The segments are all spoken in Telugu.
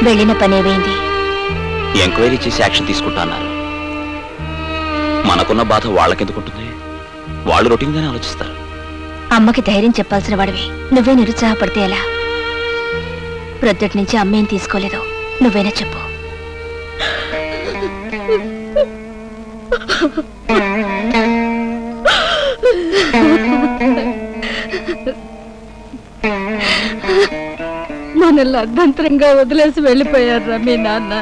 వెళ్ళిన పనేమైంది? ఎంక్వైరీ చేసి యాక్షన్ తీసుకుంటా అన్నారు. మనకున్న బాధ వాళ్ళకెందుకుంటుంది? వాళ్ళు రొటీన్గానే ఆలోచిస్తారు. అమ్మకి ధైర్యం చెప్పాల్సిన వాడివి నువ్వే నిరుత్సాహపడితే ఎలా? ప్రొద్దుటి నుంచి అమ్మేం తీసుకోలేదు, నువ్వేనా చెప్పు. మనల్ని అర్ధంతరంగా వదిలేసి వెళ్ళిపోయారా మీ నాన్న.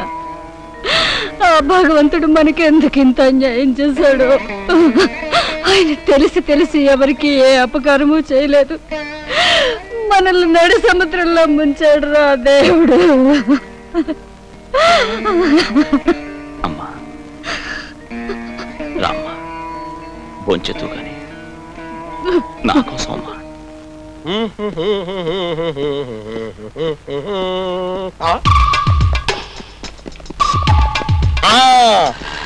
ఆ భగవంతుడు మనకి ఎందుకు ఇంత అన్యాయం చేశాడు? ఆయన తెలిసి తెలిసి ఎవరికి ఏ అపకారము చేయలేదు. మనల్ని నడి సముద్రంలో ముంచాడు రా దేవుడు. అమ్మా రామ్మా, బొంచెత్తు గాని నా కోసం అమ్మా.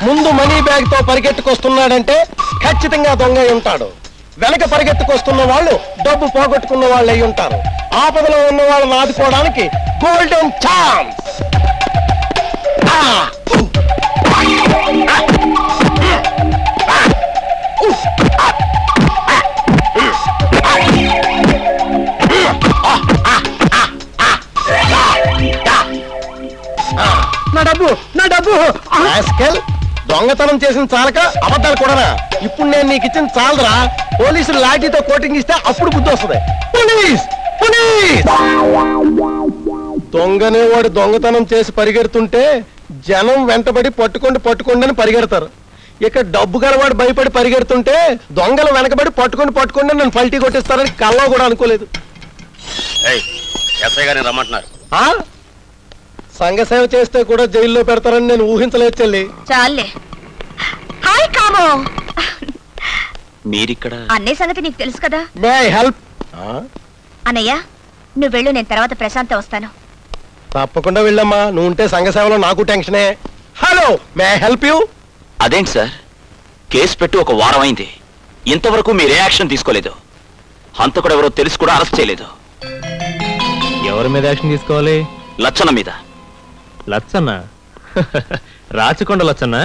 ముందు మనీ బ్యాగ్ తో పరిగెత్తుకొస్తున్నాడంటే ఖచ్చితంగా దొంగ అయి ఉంటాడు. వెనక పరిగెత్తుకొస్తున్న వాళ్ళు డబ్బు పోగొట్టుకున్న వాళ్ళు అయి ఉంటారు. ఆపదలో ఉన్న వాళ్ళని ఆదుకోవడానికి గోల్డెన్ ఛాన్స్. నా డబ్బు నా డబ్బు. దొంగతనం చేసిన చాలక అబద్ధాలు కూడానా? ఇప్పుడు నేను నీకు ఇచ్చిన చాలరా. పోలీసులు లాఠీతో కోటింగ్ ఇస్తే అప్పుడు బుద్ధి వస్తుంది. Police police. దొంగనే వాడు దొంగతనం చేసి పరిగెడుతుంటే జనం వెంటబడి పట్టుకోండి అని పరిగెడతారు. ఇక డబ్బు గలవాడు భయపడి పరిగెడుతుంటే దొంగలు వెనకబడి పట్టుకోండి నన్ను పల్టీ కొట్టిస్తారని కల్లో కూడా అనుకోలేదు. రమ్మంటున్నారు. సంఘ సేవ చేస్తే కూడా జైల్లో పెడతారని నేను ఊహించలేదు చెల్లి. చాలే. హాయ్ కామో, మీరిక్కడ? అన్నయ్య సంగతి నీకు తెలుసు కదా. మే ఐ హెల్ప్? అన్నయ్య నువ్వు వెళ్ళు, నేను తర్వాత ప్రశాంత వస్తాను. తప్పకుండా వెళ్ళమ్మా, నువ్వు ఉంటే సంఘ సేవలో నాకు టెన్షనే. Hello, may I help you? అదేంటి సార్, కేసు పెట్టి ఒక వారం అయింది, ఇంతవరకు మీరు ఏ యాక్షన్ తీసుకోలేదు. హంతకుడు ఎవరో తెలిసి కూడా అరెస్ట్ చేయలేదు. ఎవరి మీద యాక్షన్ తీసుకోవాలి? లచ్చన్న మీద. లచ్చన్న? రాచకొండ లచ్చన్న?